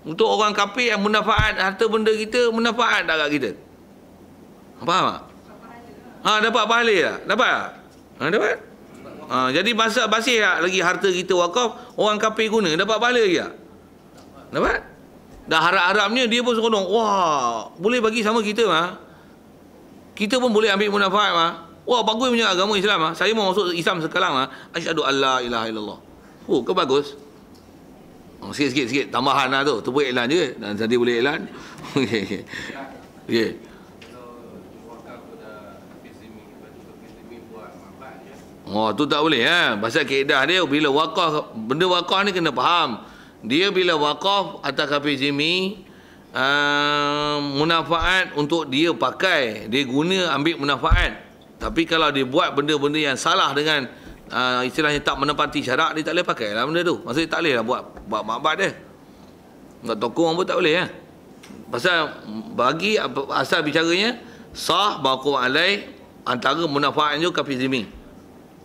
Untuk orang kafir yang manfaat harta benda kita, manfaat tak kat kita? Faham tak? Dapat pahala tak? Dapat tak? Dapat? Jadi masa basih tak lagi harta kita wakaf, orang kafir guna, dapat pahala lagi tak? Dapat? Dah harap-harapnya dia pun seronok. Wah, boleh bagi sama kita mah. Kita pun boleh ambil manfaat mah. Wah, bagus punya agama Islam mah. Saya mau masuk Islam sekarang mah. Asyhadu alla ilaha illallah. Oh, ke bagus. Sikit-sikit tambahan lah tu. Tu boleh iklan je. Dan tadi boleh iklan. Okey. Okey. Oh, tu tak boleh pasal kaedah dia bila wakaf, benda wakaf ni kena faham. Dia bila wakaf atas kafir zimmi, manfaat untuk dia pakai, dia guna ambil manfaat. Tapi kalau dia buat benda-benda yang salah dengan istilahnya tak menepati syarak, dia tak boleh pakai lah benda tu. Maksudnya tak boleh lah buat makbat dia. Nak tokong pun tak boleh Pasal bagi asal bicaranya sah maqum alai antara manfaat tu kafir zimmi.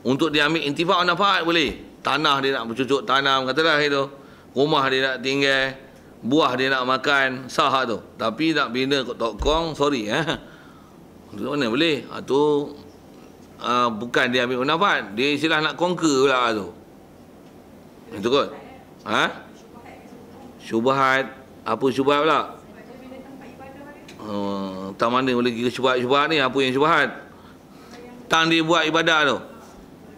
Untuk dia ambil intifak manfaat boleh. Tanah dia nak bercucuk tanam, katalah itu. Rumah dia nak tinggal, buah dia nak makan, sah tu. Tapi nak bina tokong, sorry Itu mana boleh? Tu bukan dia ambil manfaat, dia istilah nak conquer pula tu. Itu kot. Syubhat. Apa syubhat pula? Tak mana boleh kira syubhat ni, apa yang syubhat? Tang dia buat ibadah tu.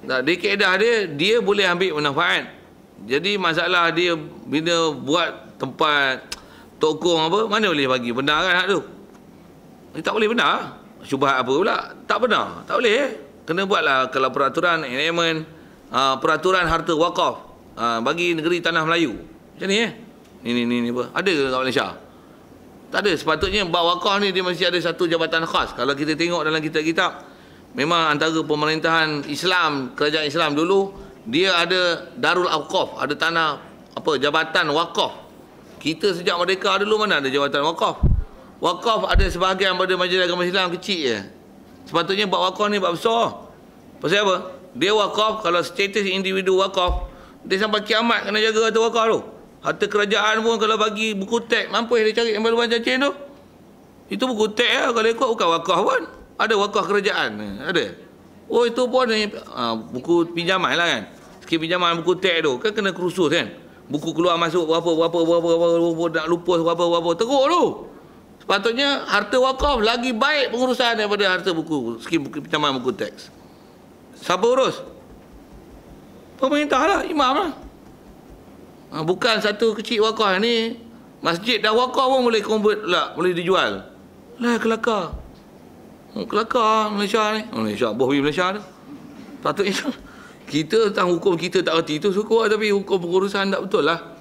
Di kaedah dia boleh ambil manfaat. Jadi masalah dia bila buat tempat tokong apa, mana boleh bagi benar kan hak tu? Dia tak boleh benar. Syubhat apa pula? Tak benar. Tak boleh. Kena buatlah kalau peraturan enactment, peraturan harta wakaf bagi negeri tanah Melayu. Macam ni Ni apa? Ada ke kat Malaysia? Tak ada. Sepatutnya bab wakaf ni dia mesti ada satu jabatan khas. Kalau kita tengok dalam kitab-kitab, memang antara pemerintahan Islam, kerajaan Islam dulu, dia ada Darul Awqaf, ada tanah jabatan wakaf. Kita sejak merdeka dulu mana ada jabatan wakaf? Wakaf ada sebahagian pada Majlis Agama Islam kecil je. Sepatutnya bab wakaf ni bab besar. Pasal apa? Dia wakaf, kalau status individu wakaf, dia sampai kiamat kena jaga harta wakaf tu. Harta kerajaan pun kalau bagi buku teks, mampu dia cari yang baluan cacing tu. Itu buku teks lah, kalau ikut bukan wakaf pun. Ada wakaf kerajaan, ada. Oh, itu pun buku pinjaman lah kan. Sikit pinjaman buku teks tu, kan kena kursus kan. Buku keluar masuk berapa, nak lupus berapa, teruk tu. Sepatutnya harta wakaf lagi baik pengurusan daripada harta buku, skim buku pinjaman buku teks. Siapa urus? Pemerintah lah, imam lah. Bukan satu kecil wakaf ni. Masjid dah wakaf pun boleh convert lah, boleh dijual. Lah kelakar. Kelakar Malaysia ni. Malaysia, boh Malaysia tu. Patutnya kita tentang hukum kita tak erti tu syukur, tapi hukum pengurusan tak betul lah.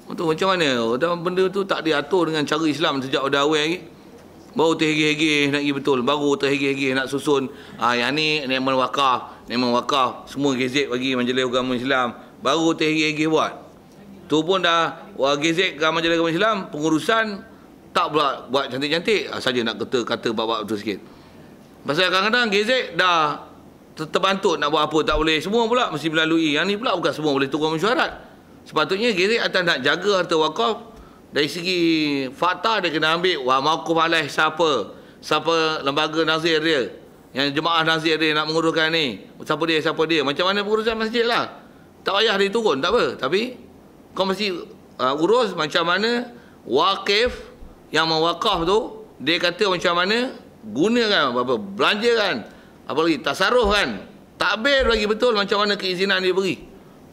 Betul macam mana? Dan benda tu tak diatur dengan cara Islam sejak pada awal lagi. Baru terhegih-hegih nak pergi betul. Baru terhegih-hegih nak susun. Yang ni Neman Wakaf. Semua gazet bagi Majlis Agama Islam. Baru terhegih-hegih buat. Tu pun dah gazet ke Majlis Agama Islam, pengurusan tak pula buat cantik-cantik. Saja nak kata bab-bab tu sikit. Pasal kadang-kadang gazet dah terbantut nak buat apa, tak boleh. Semua pula mesti melalui. Yang ni pula bukan semua boleh turun mesyuarat. Sepatutnya gazet atas nak jaga harta wakaf. Dari segi fakta dia kena ambil maqum alaih siapa lembaga nazir dia, yang jemaah nazir dia nak menguruskan ni, siapa dia, macam mana pengurusan masjid lah. Tak payah dia turun, tak apa. Tapi kau mesti urus macam mana wakif yang mewakaf tu, dia kata macam mana gunakan apa, belanjakan, apa lagi, tasarruf kan, takbir bagi betul macam mana keizinan dia beri.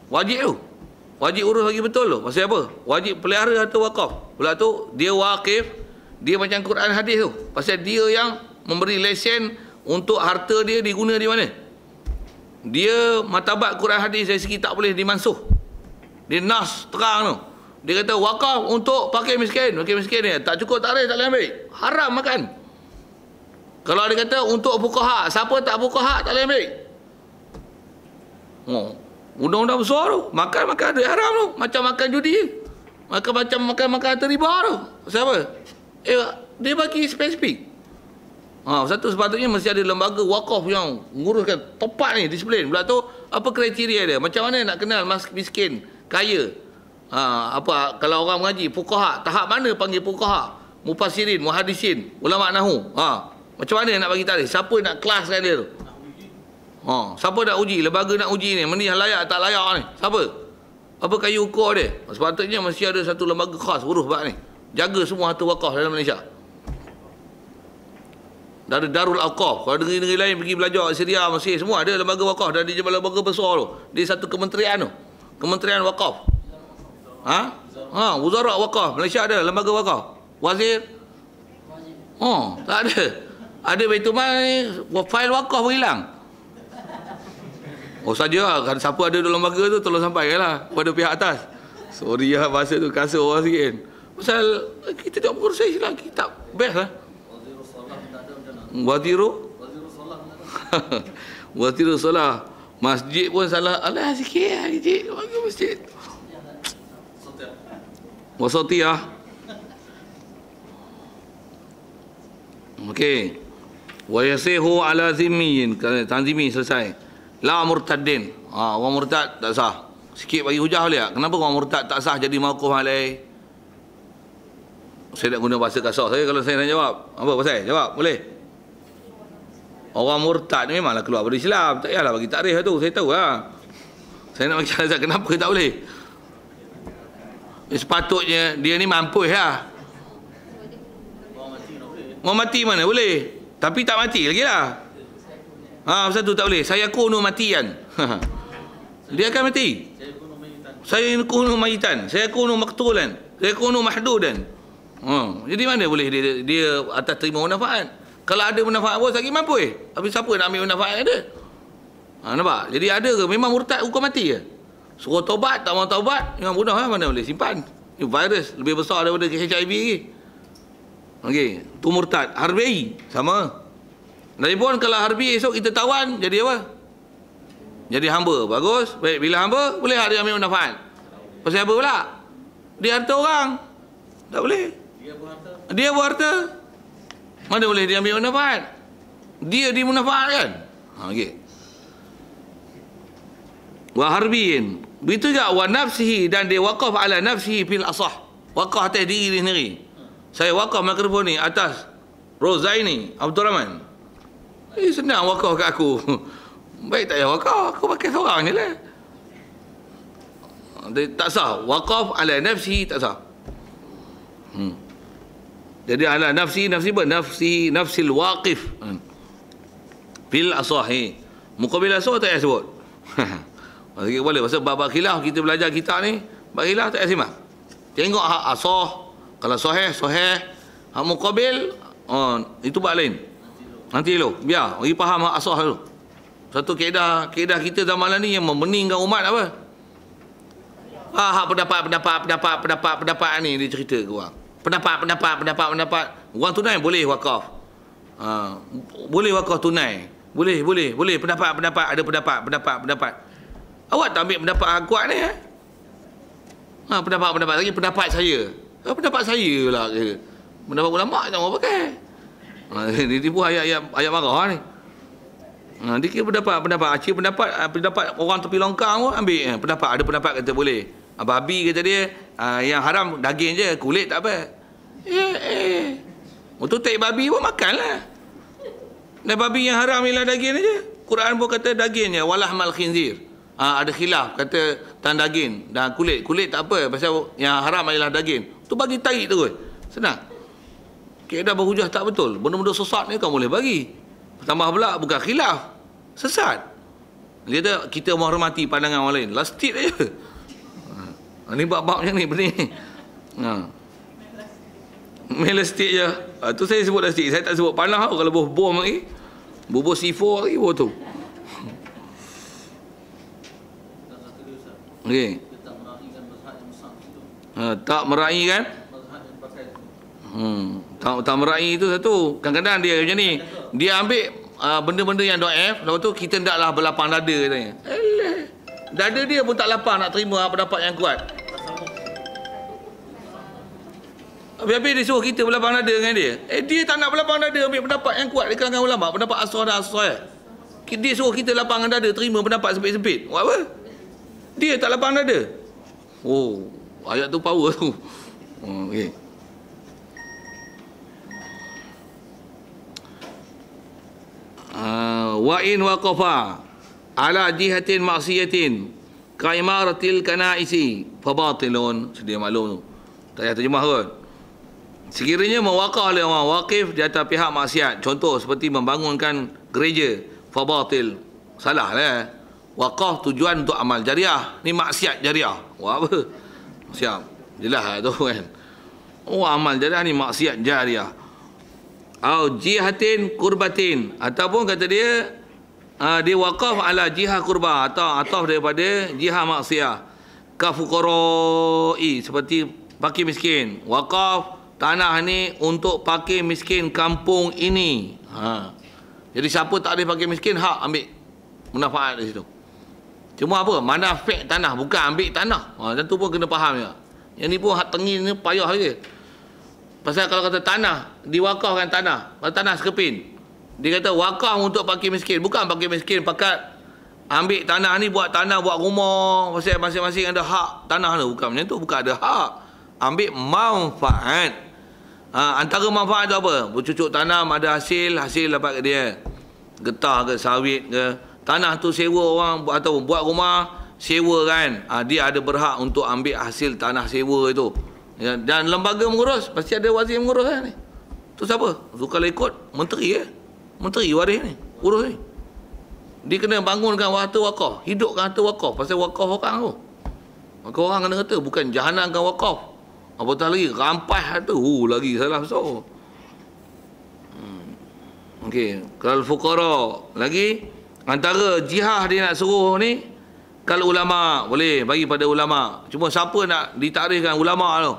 Wajib tu. Wajib urus bagi betul tu. Pasal apa? Wajib pelihara harta wakaf. Pula tu dia wakif, dia macam Quran hadis tu. Pasal dia yang memberi lesen untuk harta dia diguna di mana. Dia martabat Quran hadis dari segi tak boleh dimansuh. Dia nas terang tu. Dia kata wakaf untuk fakir miskin. Fakir miskin ni tak cukup tarikh tak boleh ambil. Haram makan. Kalau dia kata untuk fuqaha, siapa tak fuqaha tak boleh ambil. Undang-undang besar tu. Makan duit haram tu. Macam makan judi. Makan harta riba tu. Siapa? Dia bagi spesifik. Satu sepatutnya mesti ada lembaga wakaf yang menguruskan tepat ni, disiplin. Pula tu apa kriteria dia? Macam mana nak kenal miskin, kaya? Apa kalau orang mengaji fuqaha, tahap mana panggil fuqaha? Mufassirin, muhaddisin, ulama nahwu. Macam mana nak bagi tarikh? Siapa nak kelaskan dia tu? Siapa nak uji? Lembaga nak uji ni, mana yang layak tak layak ni? Siapa? Apa kayu ukur dia? Sepatutnya mesti ada satu lembaga khas urus bab ni. Jaga semua harta wakaf dalam Malaysia. Dari Darul Awqaf. Kalau negeri-negeri lain pergi belajar Syria, Mesir, semua ada lembaga wakaf. Dari lembaga besar tu. Dia satu kementerian tu. Kementerian wakaf. Wuzara wakaf. Malaysia ada lembaga wakaf. Wazir? Tak ada. Ada Baitul Mal ni, fail wakaf pun hilang. Saja kan siapa ada dalam lembaga tu tolong sampaikanlah kepada pihak atas. Sorry lah bahasa tu kasar orang sikit. Pasal kita tak proses lah kitab. Best lah. Wazirul Salah. Masjid pun salah. Alah sikit lah kecil. Bagi masjid. Wasatiyah. Okey. Wa yasihu ala zimmiyin. Tanzimi selesai. La murtadin. Orang murtad tak sah. Sikit bagi hujah boleh tak? Kenapa orang murtad tak sah jadi mauquf alaih? Saya nak guna bahasa kasar saya kalau saya nak jawab. Apa pasal? Jawab, boleh? Orang murtad ni memanglah keluar dari Islam. Tak payahlah bagi tarikh tu, saya tahu lah. Saya nak bagi alasan kenapa tak boleh. Sepatutnya dia ni mampus lah. Orang mati mana boleh? Tapi tak mati lagi lah. Pasal tu tak boleh. Saya kunu matian. Dia akan mati. Saya kunu mayitan. Saya kunu maktulan. Saya kunu mahdudan. Jadi mana boleh dia atas terima manfaat? Kalau ada manfaat pun lagi mampu Tapi siapa nak ambil manfaat dia? Nampak? Jadi ada ke? Memang murtad hukum mati ke? Suruh taubat, tak mau taubat, memang mudah lah. Mana boleh simpan? Ini virus lebih besar daripada HIV lagi. Okey, tu murtad. Harbi sama. Lagipun kalau harbi esok kita tawan, jadi apa? Jadi hamba. Bagus. Baik, bila hamba, boleh dia ambil manfaat. Pasal apa pula? Dia harta orang. Tak boleh. Dia buat harta. Mana boleh dia ambil manfaat? Dia dimanfaatkan. Okey. Wa harbiin. Begitu juga wa nafsihi, dan dia waqaf ala nafsihi fil asah. Waqaf atas diri sendiri. Saya waqaf mikrofon ni atas Rozaini Abdul Rahman. Senang wakaf kat aku. Baik tak payah wakaf, aku pakai seorang je lah. Tak sah. Wakaf ala nafsi tak sah. Jadi ala nafsi apa? Nafsil waqif. Fil asahi. Muqabil asah tak payah sebut. Maksudnya boleh. Pasal bab khilaf kita belajar kitab ni, bab khilaf tak payah simak. Tengok hak asah. Kalau sahih. Hak muqabil, itu bab lain. Nanti dulu, biar bagi faham hak asah dulu. Satu kaedah kita zaman ni yang membeningkan umat apa? Hak pendapat ni dia cerita ke orang. Pendapat. Orang tunai boleh wakaf. Boleh wakaf tunai. Boleh. Pendapat, ada pendapat. Awak tak ambil pendapat kuat ni pendapat lagi pendapat saya. Pendapat saya lah. Pendapat ulama jangan orang pakai. Dia tipu ayat marah ni. Dia kira pendapat. Acik pendapat orang tepi longkang pun ambil. Pendapat, ada pendapat kata boleh. Babi kata dia, yang haram daging je, kulit tak apa. Untuk tak babi pun makan lah. Dan babi yang haram ialah daging je. Quran pun kata dagingnya, walahmal khinzir. Ada khilaf, kata tan daging dan kulit. Kulit tak apa, pasal yang haram ialah daging. Tu bagi tarik tu. Senang. Kaedah berhujah tak betul. Benda-benda sesat ni kan boleh bagi. Tambah pula bukan khilaf, sesat. Dia kata kita menghormati pandangan orang lain. Lastik aja. Ni bab-bab macam ni benda ni. Melastik je. Tu saya sebut lastik. Saya tak sebut panah kalau bom lagi. Bubur C4 lagi tu. Okey. Tak meraihkan. Tak meraih itu satu. Kadang-kadang dia macam ni. Dia ambil benda-benda yang do'if. Lepas tu kita hendaklah berlapang dada katanya. Dada dia pun tak lapang nak terima pendapat yang kuat. Habis-habis dia suruh kita berlapang dada dengan dia. Dia tak nak berlapang dada ambil pendapat yang kuat di kalangan ulama. Pendapat asal dan asal. Dia suruh kita lapang dada terima pendapat sempit-sempit. Buat apa? Dia tak lapang dada. Ayat tu power tu. Okey. Wa in waqafa ala jihatin maksiatin ka imaratil kanaisi fa batilun. Sedia maklum tu. Tak payah terjemah kot. Sekiranya mewakaf oleh orang wakif di atas pihak maksiat, contoh seperti membangunkan gereja, fa batil. Salah lah. Wakaf tujuan untuk amal jariah, ni maksiat jariah. Wah apa? Siap. Jelas lah tu kan. Oh, amal jariah ni maksiat jariah. Au jihatin kurbatin, ataupun kata dia dia wakaf ala jihah kurba atau daripada jihah maksiat. Ka fuqara'i, seperti fakir miskin. Wakaf tanah ni untuk fakir miskin kampung ini. Jadi siapa tak ada fakir miskin, hak ambil manfaat di situ. Cuma apa? Manafik tanah, bukan ambil tanah. Dan tu pun kena faham ya. Yang ni pun hak tengil ni payah je. Pasal kalau kata tanah, diwakafkan tanah, tanah sekepin. Dia kata wakaf untuk fakir miskin. Bukan fakir miskin pakat ambil tanah ni buat tanah, buat rumah. Pasal masing-masing ada hak tanah tu. Bukan macam tu, bukan ada hak. Ambil manfaat. Antara manfaat tu apa? Bercucuk tanam, ada hasil dapat ke dia. Getah ke, sawit ke. Tanah tu sewa orang atau buat rumah, sewa kan. Dia ada berhak untuk ambil hasil tanah sewa itu. Ya, dan lembaga mengurus, pasti ada wazir mengurus kan ni. Tu siapa? Tu kalau ikut menteri menteri waris ni, urus ni. Dia kena bangunkan harta wakaf, hidupkan harta wakaf. Pasal wakaf orang tu. Maka orang kena kata bukan jahanamkan wakaf. Apatah lagi rampas harta. Lagi salah besar. Okey, kalau fuqara lagi antara jihad dia nak suruh ni, kalau ulama boleh bagi pada ulama. Cuma siapa nak ditakrifkan ulama tu?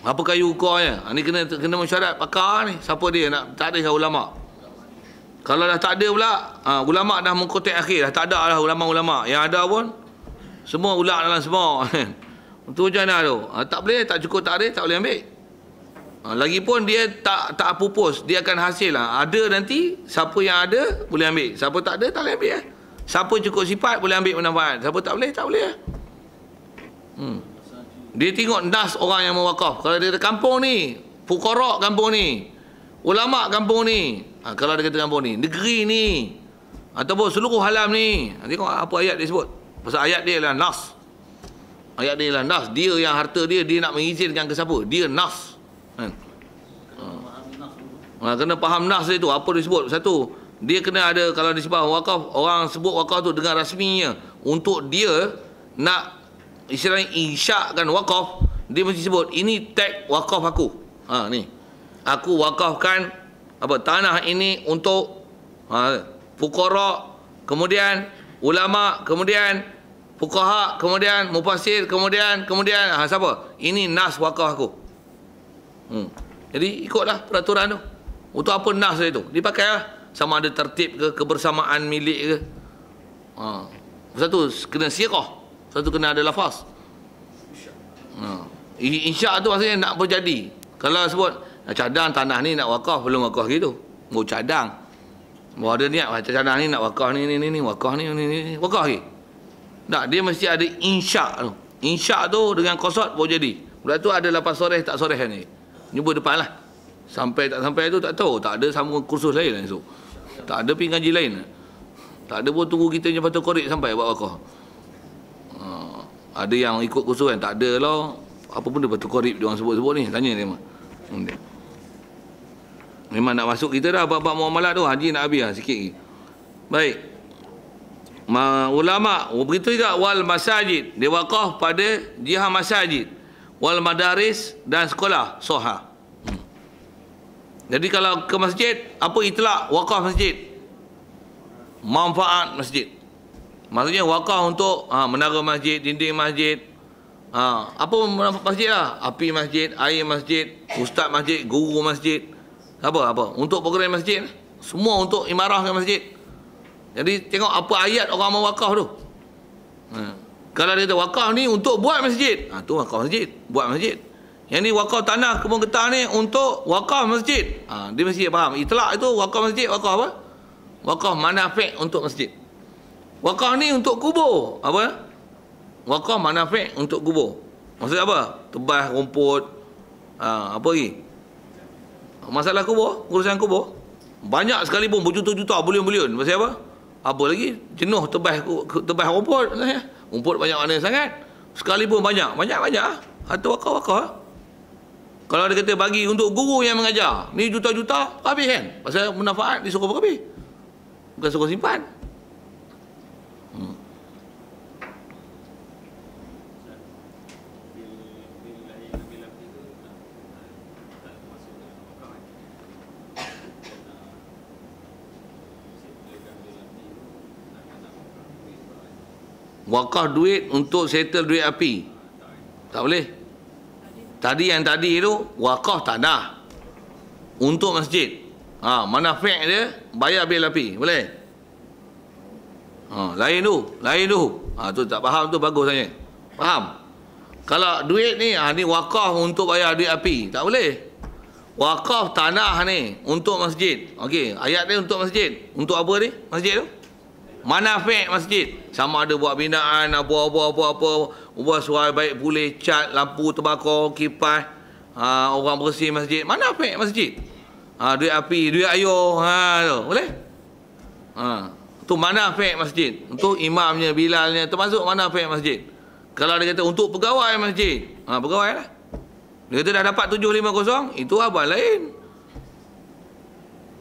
Apa kayu ukurnya? Ni kena mesyuarat pakar ni. Siapa dia nak takrifkan ulama? Kalau dah tak ada pula, ulama dah mengkotak akhir, dah tak ada lah ulama-ulama. Yang ada pun semua ulak dalam semua. Itu macam mana tu? Tak boleh, tak cukup takrif, tak boleh ambil. Lagipun dia tak pupus, dia akan hasil lah. Ada nanti, siapa yang ada boleh ambil, siapa tak ada tak boleh ambil lah. Siapa cukup sifat boleh ambil manfaat, siapa tak boleh lah. Dia tengok nas orang yang mewakaf. Kalau dia ada kampung ni, fuqara kampung ni, ulama kampung ni, kalau dia kata kampung ni, negeri ni, ataupun seluruh alam ni, tengok apa ayat dia sebut. Pasal ayat dia adalah nas. Ayat dia adalah nas. Dia yang harta dia nak mengizinkan ke siapa? Dia nas. Kena faham nas dia tu. Apa dia sebut? Satu, dia kena ada, kalau disebut wakaf, orang sebut wakaf tu dengan rasminya. Untuk dia nak istilahnya insyakkan wakaf, dia mesti sebut ini tag wakaf aku. Ni aku wakafkan apa tanah ini untuk fuqara, kemudian ulama, kemudian fuqaha, kemudian mufassir, kemudian siapa? Ini nas wakaf aku. Jadi ikutlah peraturan tu. Untuk apa nas dia tu? Dipakai lah. Sama ada tertib ke, kebersamaan milik ke. Satu kena sirah, satu kena ada lafaz. Insya' tu maksudnya nak berjadi. Kalau sebut cadang tanah ni nak wakaf, belum wakaf gitu. Mau cadang. Mau ada niat cadang ni nak wakaf ni wakaf ni wakaf lagi. Tak, dia mesti ada insya' tu. Insya' tu dengan qasad baru jadi. Buat tu ada lafaz soreh tak soreh ni. Nyebut depan lah. Sampai tak sampai tu tak tahu. Tak ada sambung kursus lain lah esok. Tak ada pergi ngaji lain. Tak ada pun tunggu kita punya korek sampai buat wakaf. Ada yang ikut kursus kan? Tak ada lah. Apa pun dia batu korek dia orang sebut-sebut ni. Tanya dia memang. Memang nak masuk kita dah bab-bab muamalat tu. Haji nak habis lah sikit lagi. Baik. Ulama begitu juga wal masajid. Dia wakaf pada jihad masajid. Wal madaris dan sekolah soha. Jadi kalau ke masjid, apa itlak wakaf masjid? Manfaat masjid. Maksudnya wakaf untuk menara masjid, dinding masjid. Apa manfaat masjid lah? Api masjid, air masjid, ustaz masjid, guru masjid. Apa? Untuk program masjid. Semua untuk imarahkan masjid. Jadi tengok apa ayat orang mau wakaf tu. Kalau dia kata wakaf ni untuk buat masjid, tu wakaf masjid, buat masjid. Yang ni wakaf tanah kebun getah ni untuk wakaf masjid. Dia mesti faham. Itlak itu wakaf masjid, wakaf apa? Wakaf manafik untuk masjid. Wakaf ni untuk kubur. Apa? Wakaf manafik untuk kubur. Maksud apa? Tebas rumput. Apa lagi? Masalah kubur, urusan kubur. Banyak sekali pun berjuta-juta, bilion-bilion. Pasal apa? Apa lagi? Jenuh tebas rumput. Rumput banyak mana sangat. Sekalipun banyak. Harta wakaf. Kalau dia kata bagi untuk guru yang mengajar, ni juta-juta, habis kan? Pasal manfaat disuruh habis. Bukan suruh simpan. Wakaf duit untuk settle duit api. Tak boleh. Yang tadi tu wakaf tanah untuk masjid. Manafik dia bayar bil api. Boleh? Lain tu. Tu tak faham tu bagus tanya. Faham? Kalau duit ni ni wakaf untuk bayar duit api. Tak boleh. Wakaf tanah ni untuk masjid. Okey, ayat dia untuk masjid. Untuk apa ni? Masjid tu? Manafik masjid. Sama ada buat binaan, apa. Buat suai baik pulih, cat, lampu terbakar, kipas, orang bersih masjid. Manafik masjid. Duit api, duit air, tu. Boleh? Tu manafik masjid. Untuk imamnya, bilalnya, termasuk manafik masjid. Kalau dia kata untuk pegawai masjid, pegawai lah. Dia kata dah dapat 750, itu abang lain.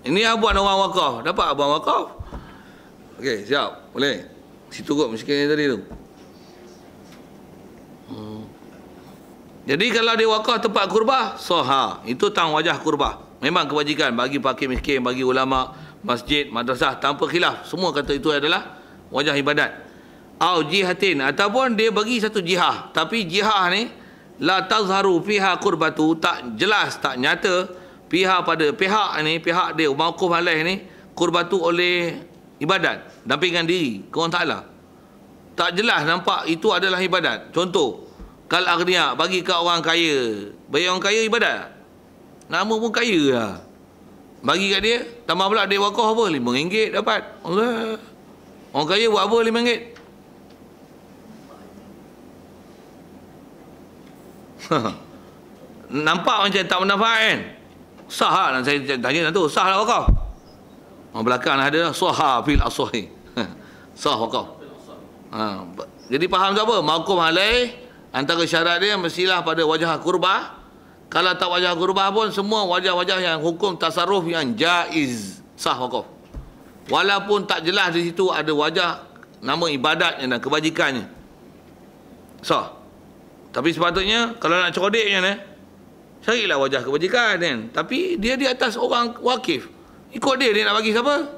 Ini abang orang wakaf. Dapat abang wakaf. Okey, siap. Boleh. Situ kot miskin tadi tu. Jadi kalau dia wakaf tempat kurbah, itu tang wajah kurbah. Memang kewajikan bagi fakir miskin, bagi ulama, masjid, madrasah tanpa khilaf. Semua kata itu adalah wajah ibadat. Au jihatin, ataupun dia bagi satu jihah, tapi jihah ni la tazharu fiha qurbatu, tak jelas, tak nyata pihak pada pihak ni, pihak dia mauquf alaih ni qurbatu oleh ibadat, dampingan diri ke orang Ta'ala. Tak jelas nampak itu adalah ibadat. Contoh, kal aghniya, bagi ke orang kaya. Bagi orang kaya ibadat tak? Nama pun kaya lah. Bagi kat dia, tambah pula dia wakaf apa? RM5 dapat. Allah. Orang kaya buat apa RM5? Nampak macam tak bermanfaat kan? Sah lah. Saya tanya tu, sah lah wakaf. Orang belakang ada sah fil asahi. Sah wakaf. Jadi faham tak apa? Mauquf alaih, antara syarat dia mestilah pada wajah kurbah. Kalau tak wajah kurbah pun semua wajah-wajah yang hukum tasarruf yang jaiz, sah wakaf. Walaupun tak jelas di situ ada wajah nama ibadatnya dan kebajikannya, sah. Tapi sepatutnya kalau nak cerdik macam mana, carilah wajah kebajikan kan. Tapi dia di atas orang wakif. Ikut dia nak bagi siapa?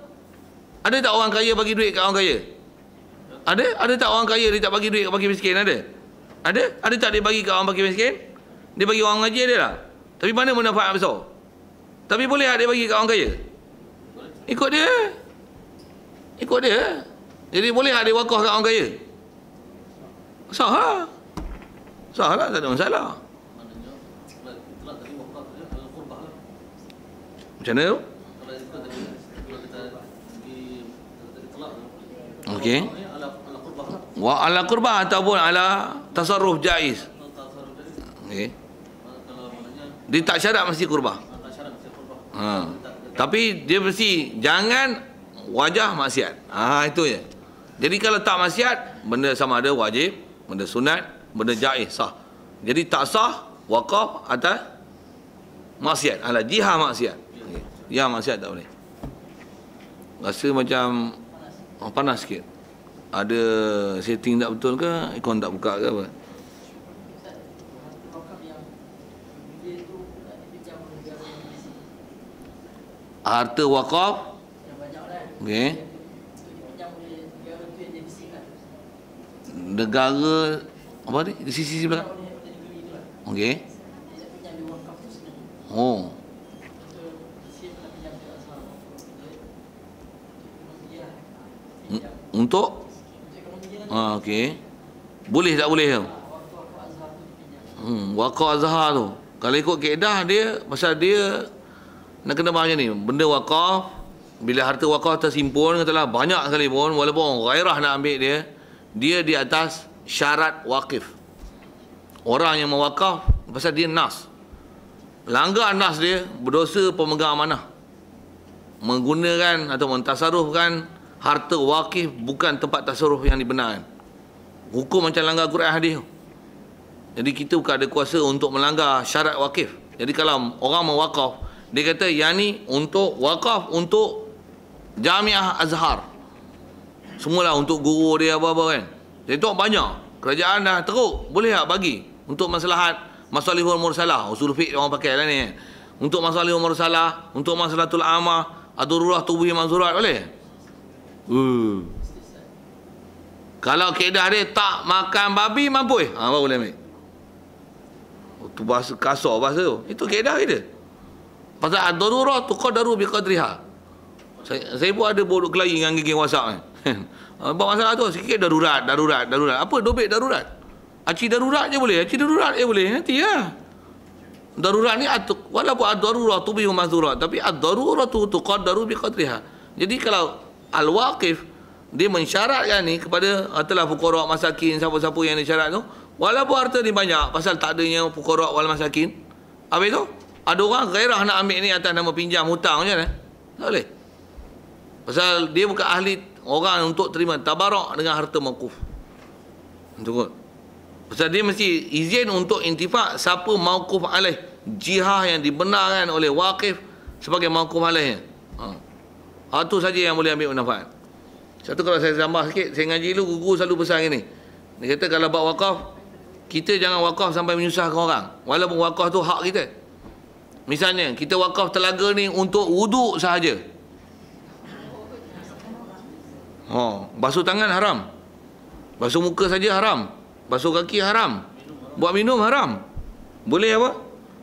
Ada tak orang kaya bagi duit kat orang kaya? Ada tak orang kaya dia tak bagi duit kat fakir miskin? Ada tak dia bagi kat orang fakir miskin? Dia bagi orang ngaji dia lah. Tapi mana manfaat besar? Tapi boleh tak dia bagi kat orang kaya? Ikut dia. Jadi boleh tak dia wakaf kat orang kaya? Sah lah, tak ada masalah. Macam mana tu? Okey. Wa ala qurbah ataupun ala tasarruf jaiz. Okey. Dia tak syarat mesti qurbah. Tapi dia mesti jangan wajah maksiat. Itu je. Jadi kalau tak maksiat, benda sama ada wajib, benda sunat, benda jaiz, sah. Jadi tak sah wakaf atas maksiat, ala jihah maksiat. Ya maksiat tak boleh. Rasa macam panas sikit. Ada setting tak betul ke? Ikon tak buka ke apa? Harta wakaf. Okey. Negara apa ni? Di sisi belakang. Okey. Oh. Untuk okey. Boleh tak boleh tu? Wakaf Azhar tu. Kalau ikut kaedah dia, pasal dia nak kena macam ni. Benda wakaf, bila harta wakaf tersimpun, katalah banyak sekali pun, walaupun orang gairah nak ambil dia, dia di atas syarat wakif. Orang yang mewakaf pasal dia nas. Langgar nas dia berdosa pemegang amanah. Menggunakan atau mentasarufkan harta wakif bukan tempat tasaruf yang dibenarkan. Hukum macam langgar Quran hadis. Jadi kita bukan ada kuasa untuk melanggar syarat wakif. Jadi kalau orang mewakaf, dia kata yang ni untuk wakaf untuk Jamiah Azhar. Semualah untuk guru dia apa-apa kan. Jadi tu banyak. Kerajaan dah teruk, boleh tak bagi untuk maslahat masalihul mursalah. Usul fiqh orang pakai lah ni. Untuk masalihul mursalah, untuk maslahatul amah, ad-darurah tubuhi manzurat boleh? Kalau kaedah dia tak makan babi mampu baru boleh ambil. Itu bahasa kasar bahasa tu. Itu kaedah dia. Pasal ad-darurah tuqaddaru biqadriha. Saya pun ada bodoh kelahi dengan geng WhatsApp kan. Buat masalah tu sikit darurat. Apa dobek darurat? Aci darurat je boleh. Aci darurat je boleh. Nanti lah. Darurat ni walaupun ad-darurah tubihu mazdurat, tapi ad-darurah tuqaddaru biqadriha. Jadi kalau al-waqif dia mensyaratkan ni kepada hartalah fuqara masakin, siapa-siapa yang disyarat tu, walaupun harta ni banyak pasal tak adanya fuqara wal masakin. Habis tu ada orang gairah nak ambil ni atas nama pinjam hutang macam mana? Tak boleh. Pasal dia bukan ahli orang untuk terima tabarak dengan harta mauquf. Tengok. Pasal dia mesti izin untuk intifak siapa mauquf alaih, jihah yang dibenarkan oleh waqif sebagai mauquf alaih. Itu saja yang boleh ambil manfaat. Satu kalau saya tambah sikit, saya ngaji dulu guru selalu pesan gini. Dia kata kalau buat wakaf, kita jangan wakaf sampai menyusahkan orang. Walaupun wakaf tu hak kita. Misalnya kita wakaf telaga ni untuk wuduk sahaja. Basuh tangan haram. Basuh muka saja haram. Basuh kaki haram. Buat minum haram. Boleh apa?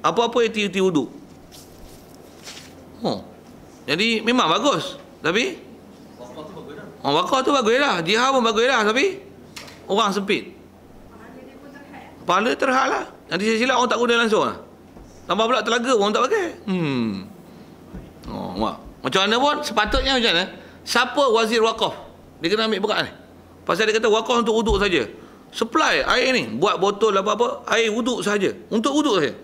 Apa-apa erti wuduk. Jadi memang bagus. Tapi wakaf tu bagus lah. Jihad pun bagus lah. Tapi orang sempit. Pahala terhad lah. Nanti saya silap orang tak guna langsung lah. Tambah pula telaga orang tak pakai. Macam mana pun sepatutnya macam mana? Siapa wazir wakaf? Dia kena ambil berat ni. Pasal dia kata wakaf untuk wuduk saja. Supply air ni, buat botol apa-apa, air wuduk saja. Untuk wuduk saja.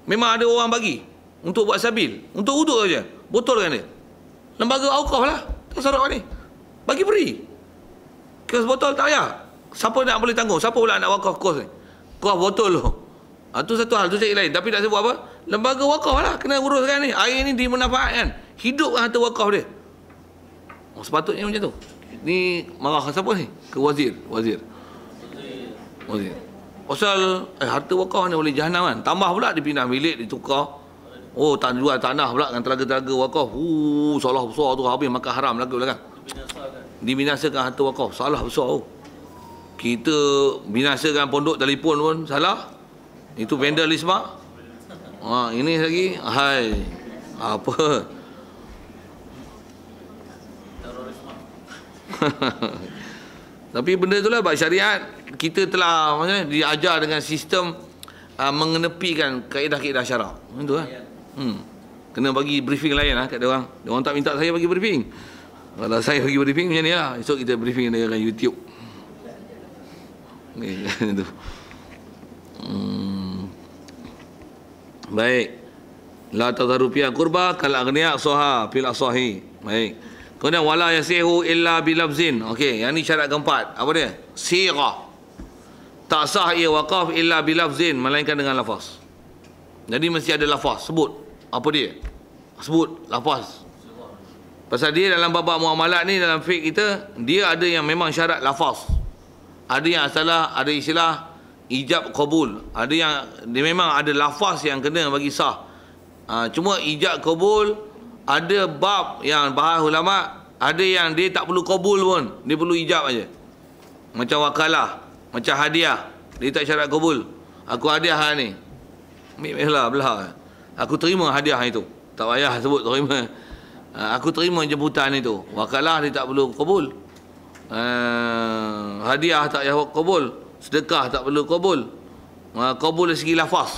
Memang ada orang bagi untuk buat sabil, untuk wuduk saja. Botol kan dia. Lembaga awqaf lah. Tasarruf ni. Bagi free. Kos botol tak payah. Siapa nak boleh tanggung? Siapa pula nak wakaf kos ni? Kos botol tu. Itu satu hal, tu cari lain. Tapi tak sebut apa? Lembaga wakaf lah. Kena uruskan ni. Air ni dimanfaatkan. Hidupkan harta wakaf dia. Sepatutnya macam tu. Ni marah siapa ni? Ke wazir. Pasal harta wakaf ni boleh jahanam kan. Tambah pula dipindah milik, ditukar. Tak jual tanah pula dengan telaga-telaga wakaf. Salah besar tu, habis makan haram lagi belakang. Dibinasakan harta wakaf. Salah besar tu. Kita binasakan pondok telefon pun salah. Itu vandalisme. Ini lagi apa? Tapi benda itulah bab syariat kita telah diajar dengan sistem mengenepikan kaedah-kaedah syarak. Itu lah. Kena bagi briefing lain lah kat dia orang. Dia orang tak minta saya bagi briefing. Kalau saya bagi briefing macam ni lah. Esok kita briefing dengan YouTube. Itu. Baik. La tadharufiya qurba kal aghniya soha fil asahi. Baik. Kemudian wala yasihu illa bilafzin. Okey, yang ni syarat keempat. Apa dia? Sirah. Tak sah ia waqaf illa bilafzin, melainkan dengan lafaz. Jadi mesti ada lafaz. Sebut. Apa dia? Sebut lafaz. Pasal dia dalam bab muamalat ni, dalam fiqh kita, dia ada yang memang syarat lafaz. Ada yang salah, ada istilah ijab qabul. Ada yang dia memang ada lafaz yang kena bagi sah. Cuma ijab qabul ada bab yang bahas ulama, ada yang dia tak perlu qabul pun, dia perlu ijab aja. Macam wakalah, macam hadiah, dia tak syarat qabul. Aku hadiah ni. Belah. Aku terima hadiah itu. Tak payah sebut terima. Aku terima jemputan itu. Wakalah dia tak perlu qabul. Hadiah tak payah qabul. Sedekah tak perlu qabul. Qabul dari segi lafaz.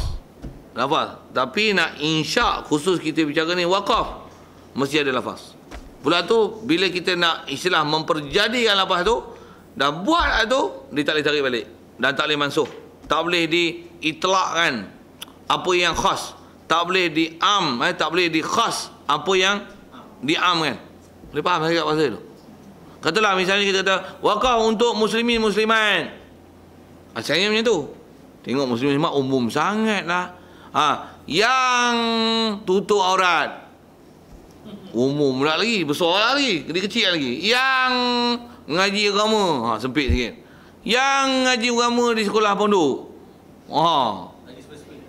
Tapi nak insya' khusus kita bicara ni wakaf, mesti ada lafaz. Pula tu bila kita nak istilah memperjadikan lafaz tu, dah buat tu, dia tak boleh tarik balik. dan tak boleh mansuh. Tak boleh diitlakkan apa yang khas. Tak boleh tak boleh di khas apa yang diamkan. Boleh faham tak pasal itu? Katalah misalnya kita kata wakaf untuk muslimin muslimat. Asalnya macam tu. Tengok muslimin muslimat umum sangatlah. Yang tutup aurat. Umum pula lagi, besar lagi, kecil lagi. Yang ngaji agama, sempit sikit. Yang ngaji agama di sekolah pondok.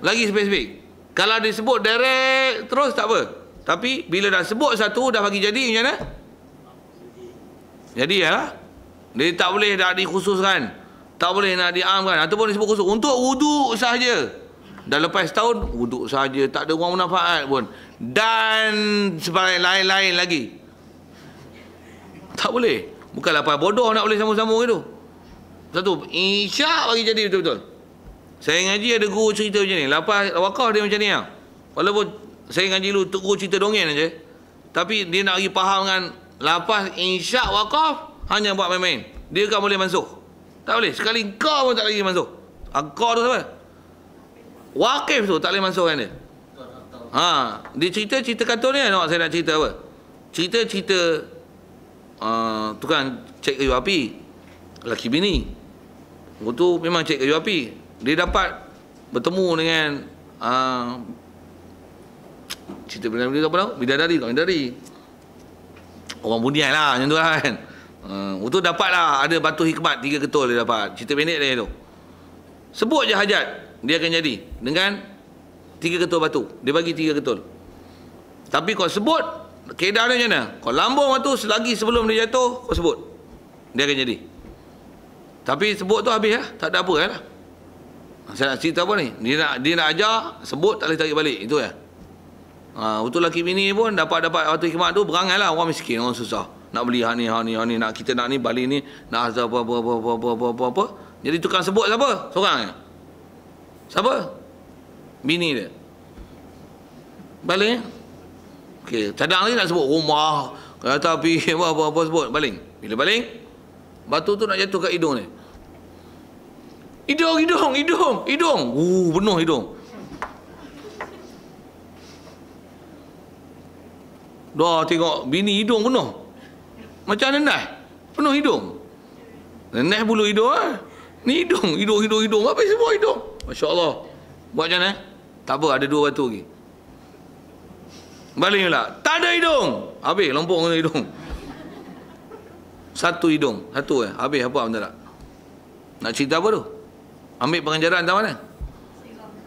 Lagi spesifik. Kalau disebut direct terus tak apa. Tapi bila dah sebut satu dah bagi jadi macam mana? Jadi lah. Dia tak boleh nak dikhususkan. Tak boleh nak diamkan ataupun disebut khusus untuk wuduk sahaja. Dah lepas setahun wuduk sahaja, tak ada orang manfaat pun. Dan sebagainya lain-lain lagi. Tak boleh. Bukan lapar bodoh nak boleh sambung-sambung itu. Satu, insya' bagi jadi betul-betul. Saya ngaji ada guru cerita macam ni. Lepas wakaf dia macam ni lah. Walaupun saya ngaji dulu guru cerita dongeng aja. Tapi dia nak bagi faham kan. Lepas insya' wakaf hanya buat main-main. Dia kan boleh mansuh. Tak boleh. Sekali kau pun tak lagi mansuh. Kau tu siapa? Waqif tu tak boleh mansuhkan dia. Dia cerita kartun ni. Nampak saya nak cerita apa? Cerita tukang cek kayu api. Lelaki bini. Waktu tu memang cek kayu api. Dia dapat bertemu dengan cerita bidadari apa tau? Bidadari. Orang budian lah macam tu kan. Waktu tu dapat lah ada batu hikmat 3 ketul dia dapat. Cerita pendek dia tu. Sebut je hajat. Dia akan jadi dengan 3 ketul batu. Dia bagi 3 ketul. Tapi kau sebut keadaan dia macam mana? Kau lambung batu selagi sebelum dia jatuh, kau sebut. Dia akan jadi. Tapi sebut tu habis lah. Tak ada apa lah. Saya nak cerita apa ni? Dia nak ajar, sebut tak boleh tarik balik. Itu ya. Betul lelaki bini pun dapat batu hikmat tu berangai lah. Orang miskin, orang susah. Nak beli hak ni. Nak kita nak ni, balik ni. Nak azab apa. Jadi tukang sebut siapa? Seorang je. Siapa? Bini dia. Baling. Okey, cadang lagi nak sebut rumah, kereta api, apa sebut, baling. Bila baling, batu tu nak jatuh kat hidung dia. Hidung. Penuh hidung. Dah tengok bini hidung penuh. Macam nenah. Penuh hidung. Nenah bulu hidung Ni hidung. Apa semua hidung? Masya Allah. Buat macam mana? Tak apa, ada 2 batu lagi. Baling pula. Tak ada hidung. Habis, lompong ke hidung. 1 hidung. 1 habis apa benda tak? Nak cerita apa tu? Ambil pengajaran tak mana?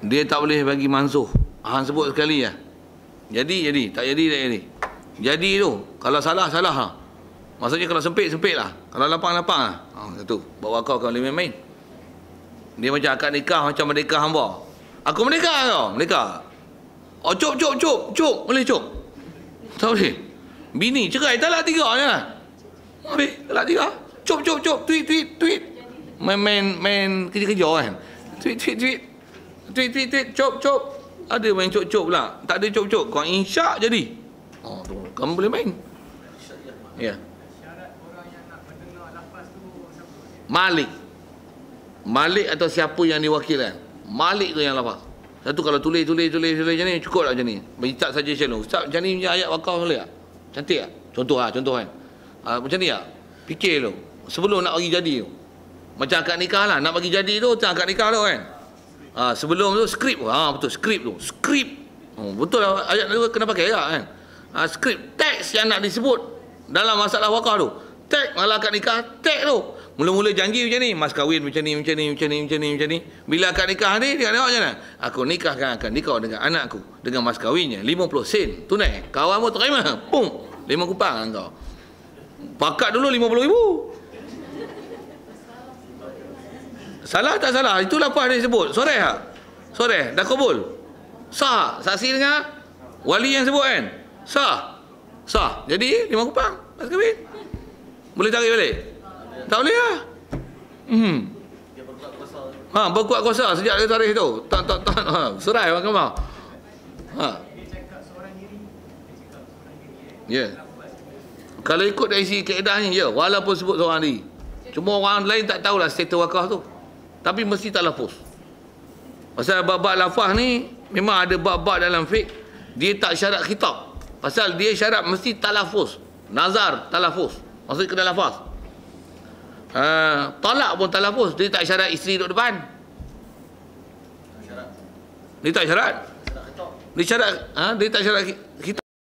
Dia tak boleh bagi mansuh. Sebut sekali lah. Jadi. Tak jadi. Jadi tu. Kalau salah lah. Maksudnya kalau sempit lah. Kalau lapang lah. Satu. Bawa kau boleh main-main. Dia macam akad nikah, macam merdeka hamba. Aku merdeka kau. Merdeka. Cop. Boleh cop. Tak boleh. Bini cerai talak 3 je lah. Habis talak 3. Cop. Tweet. Main kerja-kerja kan. Tweet. Cop. Ada main cop pula. Tak ada cop. Kau insya' jadi. Tu. Kamu boleh main. Ya. Syarat orang yang nak mendengar lafaz tu siapa? Malik atau siapa yang diwakilkan. Malik tu yang lafaz. Satu kalau tulis macam ni, cukup lah macam ni. Minta saja macam ni. Ustaz, macam ni punya ayat wakaf boleh tak? Cantik tak? Contoh kan. Macam ni tak? Fikir tu. Sebelum nak bagi jadi tu. Macam akad nikah lah. Nak bagi jadi tu, macam akad nikah tu kan. Sebelum tu, skrip. Betul, skrip tu. Betul lah. Ayat tu kena pakai tak kan? Skrip. Teks yang nak disebut dalam masalah wakaf tu. Teks malah akad nikah. Teks tu. Mula-mula janji macam ni, mas kahwin macam ni. Bila akad nikah ni, dia tengok macam mana? Aku nikahkan akan nikah dengan anakku dengan mas kahwinnya 50 sen tunai. Kawan pun terima. Pum, 5 kupang kau. Pakat dulu 50,000. Salah tak salah? Itu lapar dia sebut. Soreh tak? Soreh, dah kabul. Sah, saksi dengan wali yang sebut kan? Sah. Jadi 5 kupang mas kahwin. Boleh tarik balik? Tak boleh lah. Berkuat kuasa sejak dari tarikh tu. Tak. Serai mahkamah. Ya. Kalau ikut dari si keedahnya, ya. Walaupun sebut seorang diri. Cuma orang lain tak tahulah status wakaf tu. tapi mesti talafuz. Pasal bab-bab lafaz ni memang ada bab-bab dalam fiqh dia tak syarat khitab. Pasal dia syarat mesti talafuz. Nazar talafuz. Maksud kena lafaz. Talak pun talafuz, dia tak syarat isteri duduk depan. Dia tak syarat. Dia syarat, dia tak syarat khitab.